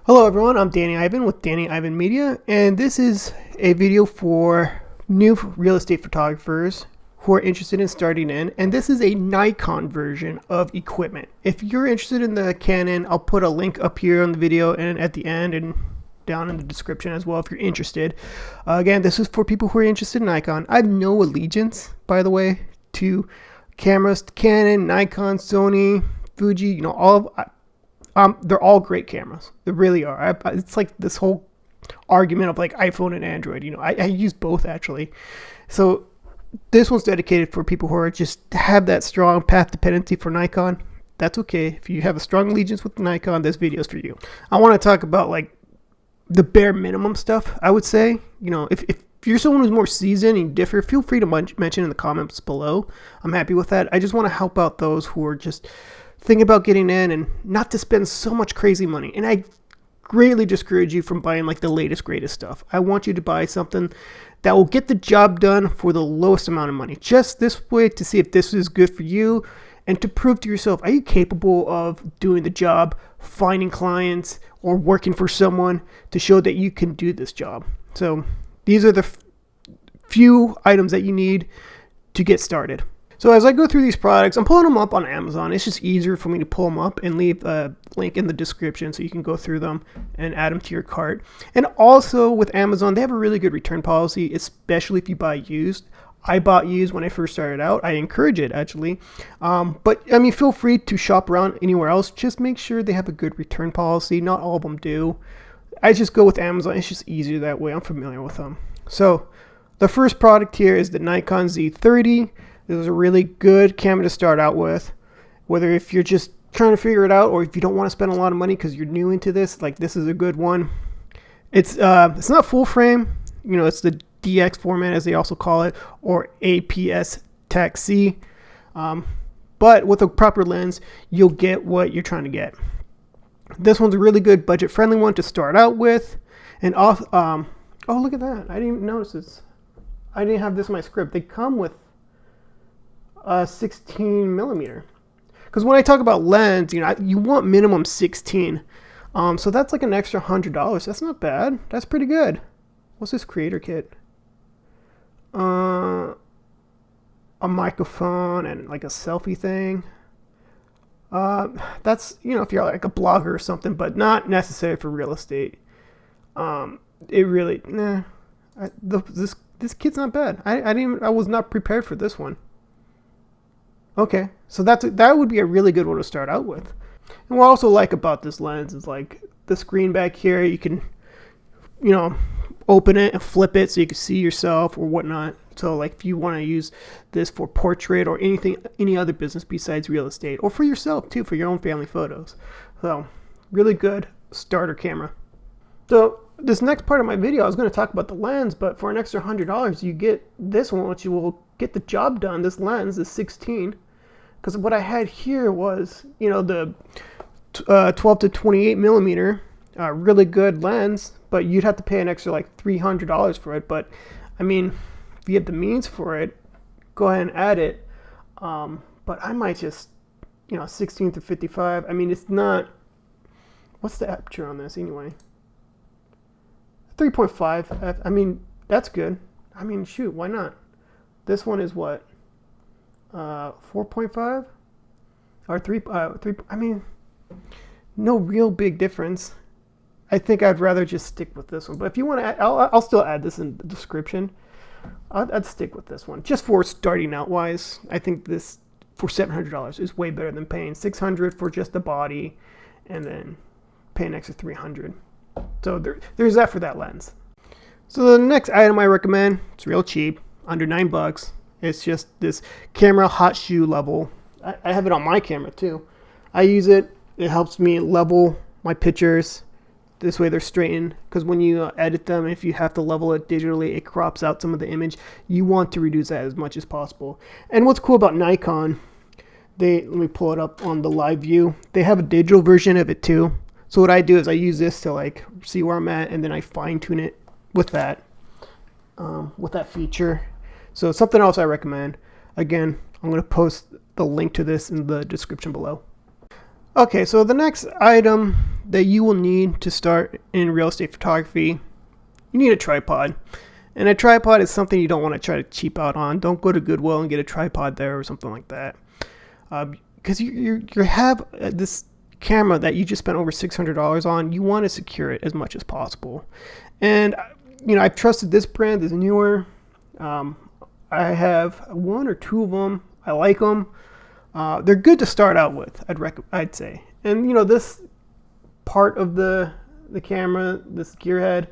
Hello everyone, I'm Danny Ivan with Danny Ivan Media, and this is a video for new real estate photographers who are interested in starting in, and this is a Nikon version of equipment. If you're interested in the Canon, I'll put a link up here on the video and at the end and down in the description as well if you're interested. Again, this is for people who are interested in Nikon. I have no allegiance, by the way, to cameras, Canon, Nikon, Sony, Fuji, you know, all of they're all great cameras. They really are. It's like this whole argument of like iPhone and Android. You know, I use both actually. So this one's dedicated for people who are just have that strong path dependency for Nikon. That's okay. If you have a strong allegiance with Nikon, this video is for you. I want to talk about like the bare minimum stuff. I would say, you know, if you're someone who's more seasoned and differ, feel free to mention in the comments below. I'm happy with that. I just want to help out those who are just think about getting in and not to spend so much crazy money. And I greatly discourage you from buying like the latest greatest stuff. I want you to buy something that will get the job done for the lowest amount of money. Just this way to see if this is good for you and to prove to yourself, are you capable of doing the job, finding clients, or working for someone to show that you can do this job. So these are the few items that you need to get started. So as I go through these products, I'm pulling them up on Amazon. It's just easier for me to pull them up and leave a link in the description so you can go through them and add them to your cart. And also with Amazon, they have a really good return policy, especially if you buy used. I bought used when I first started out. I encourage it actually. But I mean, feel free to shop around anywhere else. Just make sure they have a good return policy. Not all of them do. I just go with Amazon. It's just easier that way. I'm familiar with them. So the first product here is the Nikon Z30. This is a really good camera to start out with, whether if you're just trying to figure it out or if you don't want to spend a lot of money because you're new into this, like this is a good one. It's not full frame, you know, it's the DX format as they also call it, or APS-C. But with a proper lens, you'll get what you're trying to get. This one's a really good budget-friendly one to start out with. And oh, look at that! I didn't even notice this. I didn't have this in my script. They come with 16 millimeter, because when I talk about lens, you know, you want minimum 16, so that's like an extra $100. That's not bad. That's pretty good. What's this creator kit? A microphone and like a selfie thing. That's, you know, if you're like a blogger or something, but not necessary for real estate. It really, this kit's not bad. I was not prepared for this one. Okay, so that would be a really good one to start out with. And what I also like about this lens is like the screen back here, you can, you know, open it and flip it so you can see yourself or whatnot. So like if you want to use this for portrait or any other business besides real estate, or for yourself too, for your own family photos. So really good starter camera. So this next part of my video, I was going to talk about the lens, but for an extra $100, you get this one, which you will get the job done. This lens is 16. Because what I had here was, you know, the 12 to 28 millimeter, really good lens, but you'd have to pay an extra like $300 for it. But I mean, if you have the means for it, go ahead and add it. But I might just, you know, 16 to 55. I mean, it's not, what's the aperture on this anyway? 3.5. I mean, that's good. I mean, shoot, why not? This one is what? 4.5 or 3. I mean, no real big difference. I think I'd rather just stick with this one. But if you want to add, I'll still add this in the description. I'd stick with this one just for starting out wise. I think this for $700 is way better than paying $600 for just the body and then paying an extra $300. So there's that for that lens. So the next item I recommend, it's real cheap, under $9. It's just this camera hot shoe level. I have it on my camera too. I use it. It helps me level my pictures. This way they're straightened, because when you edit them, if you have to level it digitally, it crops out some of the image. You want to reduce that as much as possible. And what's cool about Nikon, let me pull it up on the live view. They have a digital version of it too. So what I do is I use this to like see where I'm at, and then I fine tune it with that feature. So something else I recommend. Again, I'm going to post the link to this in the description below. Okay, so the next item that you will need to start in real estate photography, you need a tripod. And a tripod is something you don't want to try to cheap out on. Don't go to Goodwill and get a tripod there or something like that. Because you have this camera that you just spent over $600 on. You want to secure it as much as possible. And, I've trusted this brand, this newer. I have one or two of them. I like them. They're good to start out with, I'd say. And, this part of the camera, this gear head,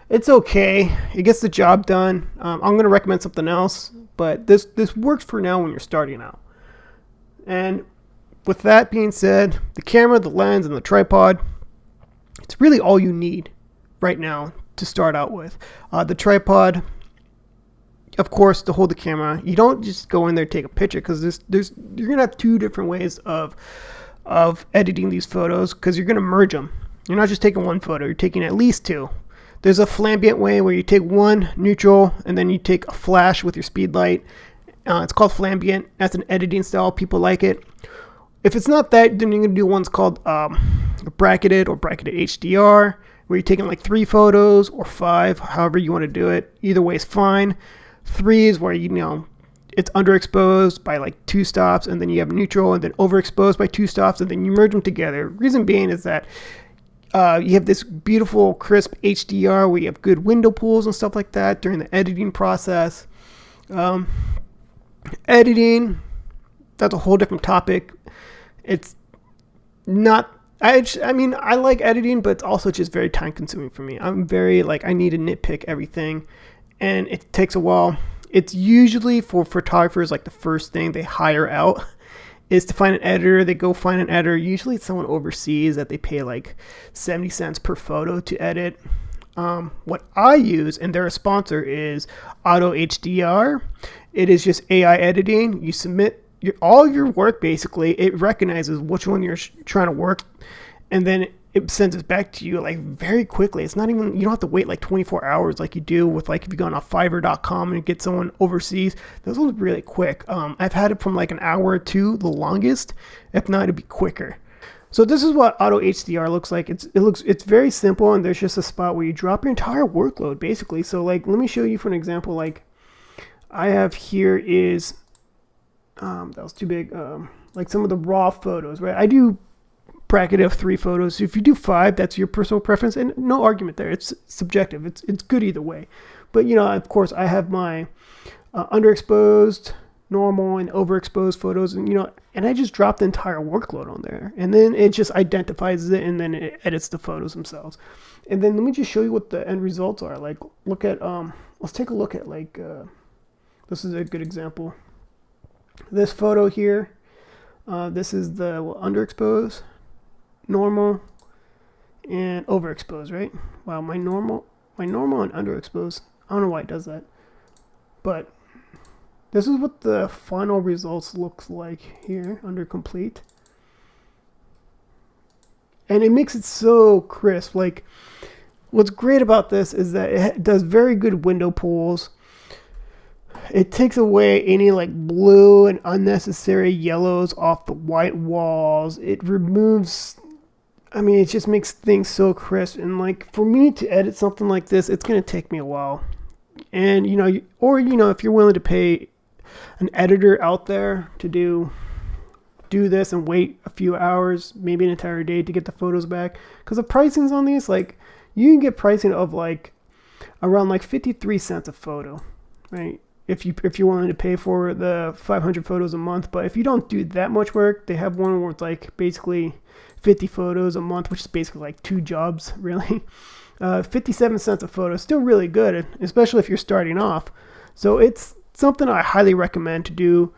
it's okay. It gets the job done. I'm going to recommend something else, but this works for now when you're starting out. And with that being said, the camera, the lens, and the tripod, it's really all you need right now to start out with. The tripod, of course, to hold the camera. You don't just go in there and take a picture, because you're going to have two different ways of editing these photos, because you're going to merge them. You're not just taking one photo, you're taking at least two. There's a flambient way where you take one neutral and then you take a flash with your speed light. It's called flambient. That's an editing style. People like it. If it's not that, then you're going to do one's called bracketed or bracketed HDR, where you're taking like 3 photos or 5, however you want to do it. Either way is fine. 3 is where, it's underexposed by like 2 stops, and then you have neutral, and then overexposed by 2 stops, and then you merge them together. Reason being is that you have this beautiful crisp HDR where you have good window pulls and stuff like that during the editing process. Editing, that's a whole different topic. It's not, I like editing, but it's also just very time consuming for me. I'm very I need to nitpick everything, and it takes a while. It's usually for photographers, the first thing they hire out is to find an editor. They go find an editor. Usually it's someone overseas that they pay 70 cents per photo to edit. What I use, and they're a sponsor, is Auto HDR. It is just AI editing. You submit all your work, basically. It recognizes which one you're trying to work, and then it sends it back to you very quickly. It's not even, you don't have to wait 24 hours like you do with if you go on Fiverr.com and get someone overseas. Those ones really quick. I've had it from an hour or 2, the longest. If not, it'd be quicker. So this is what Auto HDR looks like. It's very simple, and there's just a spot where you drop your entire workload basically. So let me show you for an example. I have here is that was too big. Some of the raw photos, right? I do bracket of 3 photos. So if you do 5, that's your personal preference, and no argument there. It's subjective. It's good either way. But of course, I have my underexposed, normal, and overexposed photos, and and I just drop the entire workload on there, and then it just identifies it, and then it edits the photos themselves. And then let me just show you what the end results are. Look at let's take a look at this is a good example. This photo here. This is the underexposed, normal, and overexposed, right? Wow, my normal and underexposed. I don't know why it does that, but this is what the final results looks like here under complete, and it makes it so crisp. What's great about this is that it does very good window pulls. It takes away any blue and unnecessary yellows off the white walls. It removes, it just makes things so crisp. And for me to edit something like this, it's going to take me a while. And, if you're willing to pay an editor out there to do this and wait a few hours, maybe an entire day to get the photos back. Because the pricings on these, you can get pricing of around 53 cents a photo, right? If you're willing to pay for the 500 photos a month. But if you don't do that much work, they have one where it's basically 50 photos a month, which is basically 2 jobs, really. 57 cents a photo is still really good, especially if you're starting off. So it's something I highly recommend to do.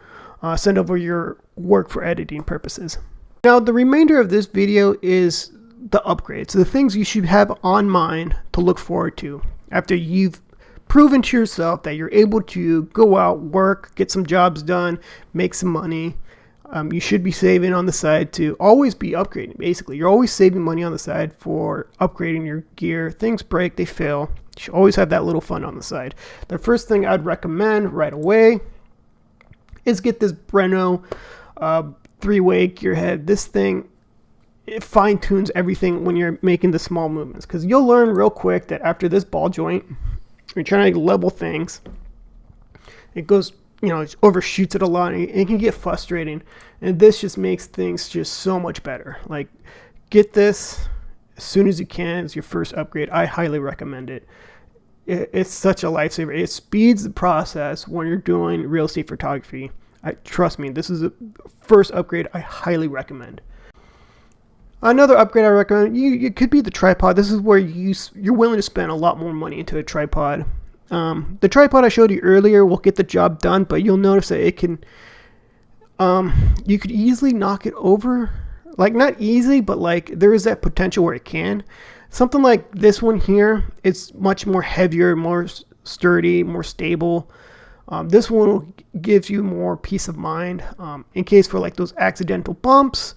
Send over your work for editing purposes. Now, the remainder of this video is the upgrades, the things you should have on mind to look forward to after you've proven to yourself that you're able to go out, work, get some jobs done, make some money. You should be saving on the side to always be upgrading. Basically, you're always saving money on the side for upgrading your gear. Things break, they fail. You should always have that little fund on the side. The first thing I'd recommend right away is get this Breno 3-way gear head. This thing it fine tunes everything when you're making the small movements, because you'll learn real quick that after this ball joint, you're trying to level things, it goes, it overshoots it a lot, and it can get frustrating. And this just makes things just so much better. Like, get this as soon as you can. It's your first upgrade. I highly recommend it. It's such a lifesaver. It speeds the process when you're doing real estate photography. Trust me, this is a first upgrade I highly recommend. Another upgrade I recommend, it could be the tripod. This is where you're willing to spend a lot more money into a tripod. The tripod I showed you earlier will get the job done, but you'll notice that it can, you could easily knock it over. Like, not easy, but like there is that potential where it can. Something like this one here, it's much more heavier, more sturdy, more stable. This one gives you more peace of mind in case for like those accidental bumps,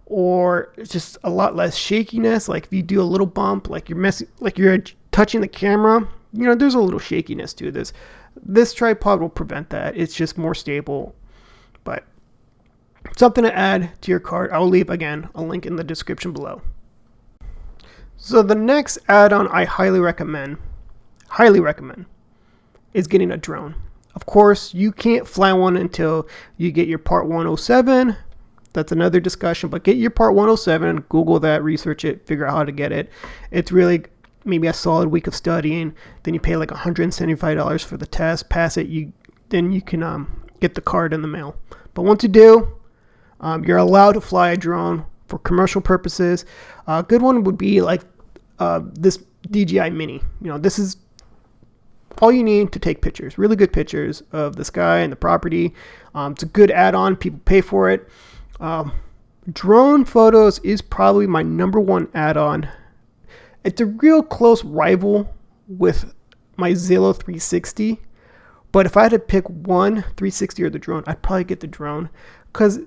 or just a lot less shakiness. Like if you do a little bump, like you're touching the camera, there's a little shakiness to this. This tripod will prevent that. It's just more stable. But something to add to your cart. I'll leave, again, a link in the description below. So the next add-on I highly recommend, is getting a drone. Of course, you can't fly one until you get your Part 107. That's another discussion, but get your Part 107, Google that, research it, figure out how to get it. It's really maybe a solid week of studying. Then you pay like $175 for the test, pass it, then you can get the card in the mail. But once you do, you're allowed to fly a drone for commercial purposes. A good one would be like this DJI Mini. This is all you need to take pictures, really good pictures of the sky and the property. It's a good add-on. People pay for it. Drone photos is probably my #1 add-on. It's a real close rival with my Zillow 360. But if I had to pick one, 360 or the drone, I'd probably get the drone. Because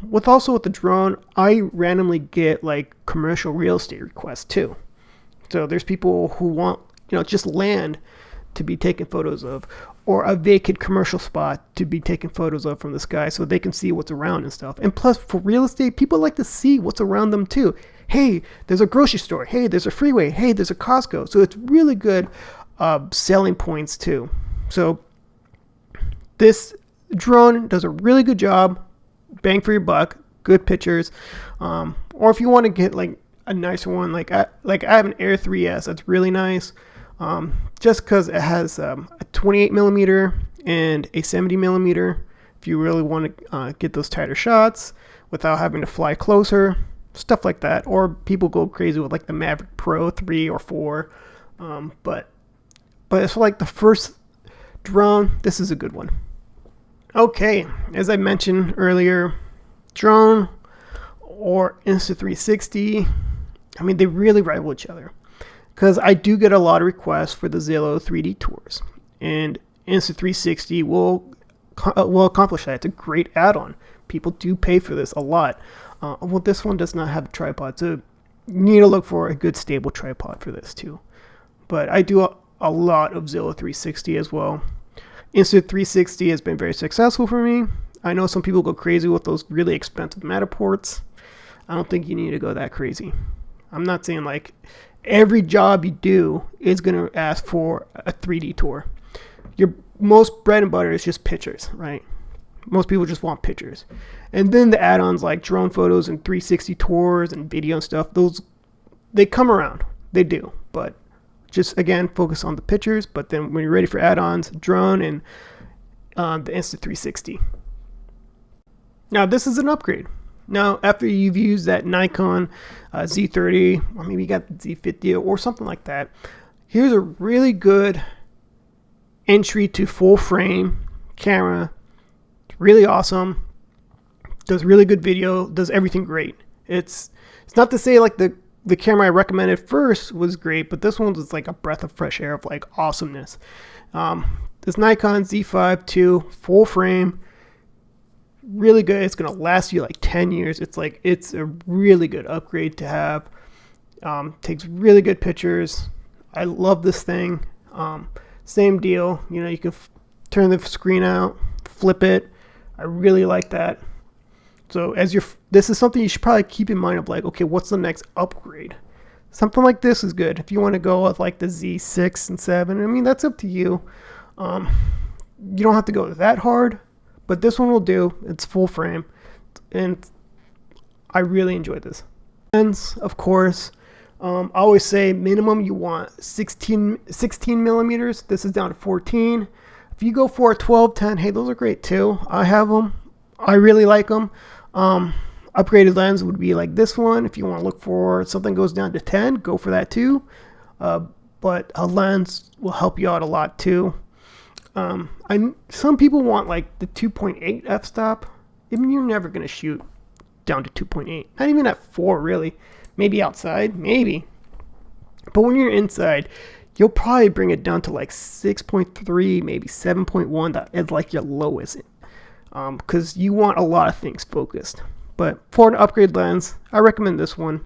with the drone, I randomly get like commercial real estate requests too. So there's people who want, just land to be taken photos of, or a vacant commercial spot to be taken photos of from the sky so they can see what's around and stuff. And plus, for real estate, people like to see what's around them too. Hey, there's a grocery store. Hey, there's a freeway. Hey, there's a Costco. So it's really good selling points too. So this drone does a really good job. Bang for your buck, good pictures. Or if you want to get like a nicer one, like I have an Air 3S that's really nice. Just because it has a 28 millimeter and a 70 millimeter. If you really want to get those tighter shots without having to fly closer, stuff like that. Or people go crazy with like the Maverick Pro 3 or 4. But it's like the first drone. This is a good one. Okay, as I mentioned earlier, drone or Insta360, they really rival each other. Because I do get a lot of requests for the Zillow 3D tours, and Insta360 will accomplish that. It's a great add-on. People do pay for this a lot. Well, this one does not have a tripod, so you need to look for a good stable tripod for this too. But I do a lot of Zillow 360 as well. Insta360 has been very successful for me. I know some people go crazy with those really expensive Mataports. I don't think you need to go that crazy. I'm not saying like every job you do is going to ask for a 3D tour. Your most bread and butter is just pictures, right? Most people just want pictures. And then the add-ons like drone photos and 360 tours and video and stuff, they come around. They do. But just, again, focus on the pictures. But then when you're ready for add-ons, drone and the Insta360. Now, this is an upgrade. Now, after you've used that Nikon Z30, or maybe you got the Z50 or something like that, here's a really good entry to full frame camera. It's really awesome. Does really good video. Does everything great. It's not to say like the camera I recommended first was great, but this one was like a breath of fresh air of like awesomeness. This Nikon Z5 II full frame, really good. It's gonna last you like 10 years. It's a really good upgrade to have. Takes really good pictures. I love this thing. Same deal. You can turn the screen out, flip it. I really like that. So this is something you should probably keep in mind of, like, okay, what's the next upgrade? Something like this is good. If you want to go with like the Z6 and 7, I mean, that's up to you. You don't have to go that hard, but this one will do. It's full frame, and I really enjoyed this. Lens, of course, I always say minimum you want 16 millimeters. This is down to 14. If you go for a 12-10, hey, those are great too. I have them. I really like them. Upgraded lens would be like this one. If you want to look for something goes down to 10, go for that too. But a lens will help you out a lot too. Some people want like the 2.8 f-stop. I mean, you're never going to shoot down to 2.8. Not even at 4, really. Maybe outside, maybe. But when you're inside, you'll probably bring it down to like 6.3, maybe 7.1. That is like your lowest. Because you want a lot of things focused. But for an upgrade lens, I recommend this one.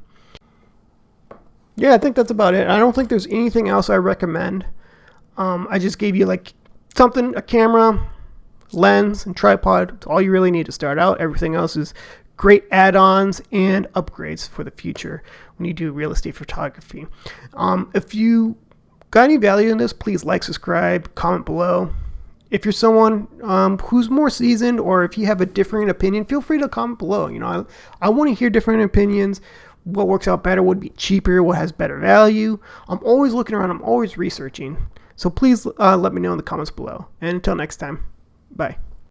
Yeah, I think that's about it. I don't think there's anything else I recommend. I just gave you like something, a camera, lens, and tripod. It's all you really need to start out. Everything else is great add-ons and upgrades for the future when you do real estate photography. If you got any value in this, please like, subscribe, comment below. If you're someone who's more seasoned, or if you have a different opinion, feel free to comment below. You know, I want to hear different opinions. What works out better, would be cheaper, what has better value. I'm always looking around. I'm always researching. So please let me know in the comments below. And until next time, bye.